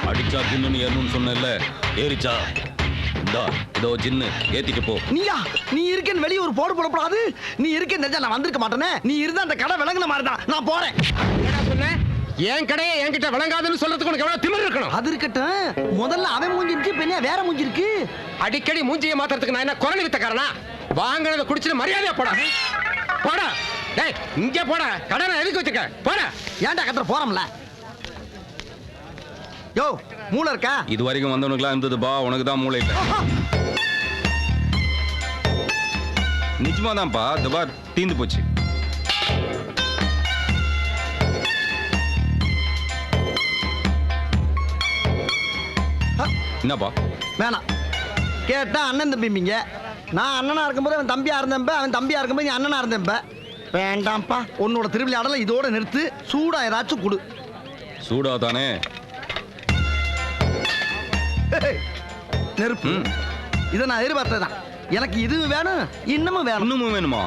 அடிச்சா ஜின்னு ஏறணும்னு சொன்னல, ஏறிச்சா? இந்தா இதோ ஜின்னு ஏத்திட்டு போ. நீயா? நீ இருக்கேன்னு வெளியே ஒரு போடு போடக்கூடாது. நீ இருக்கேன்னு தெரிஞ்சா நான் வந்திருக்க மாட்டேனே. நீ இருந்தா அந்த கடை விளங்குன மாதிரி தான். நான் போறேன். என்ன சொன்ன? என் கடையை என்கிட்ட விளங்காதுன்னு சொல்றதுக்கு உனக்கு எவ்வளவு திமிரு இருக்கணும்? அது இருக்கட்டும். முதல்ல அவன் மூஞ்சி இருந்துச்சு, இப்ப வேற மூஞ்சி இருக்கு. அடிக்கடி மூஞ்சியை மாத்துறதுக்கு நான் என்ன குரல் வித்தக்காரனா? வாங்குறத குடிச்சிட்டு மரியாதையா போடா. போடா. டேய் இங்க போடா. கடனை எதுக்கு வச்சிருக்க? போடா. ஏன்டா கத்துற? போறோம்ல. யோ மூளை இருக்கா? இது வரைக்கும் வந்தவனுக்குலாம் இருந்தது பா, உனக்கு தான் மூளை இல்லை. நிச்சயமா தான்ப்பா, இந்த பார் தீந்து போச்சு. என்னப்பா? வேணாம். கேட்டா அண்ணன் தம்பிங்க. நான் அண்ணனா இருக்கும்போது அவன் தம்பியா இருந்தேன், அவன் தம்பியா இருக்கும்போது நீ அண்ணனா இருந்தேன். வேண்டாம்ப்பா, உன்னோட திருவிளையாடல இதோட நிறுத்து. சூடா ஏதாச்சும் கொடு. சூடா தானே? நெருப்பு. இதை நான் எதிர்பார்த்ததான். எனக்கு இது வேணும், இன்னமும் வேணும். இன்னமும் வேணுமா?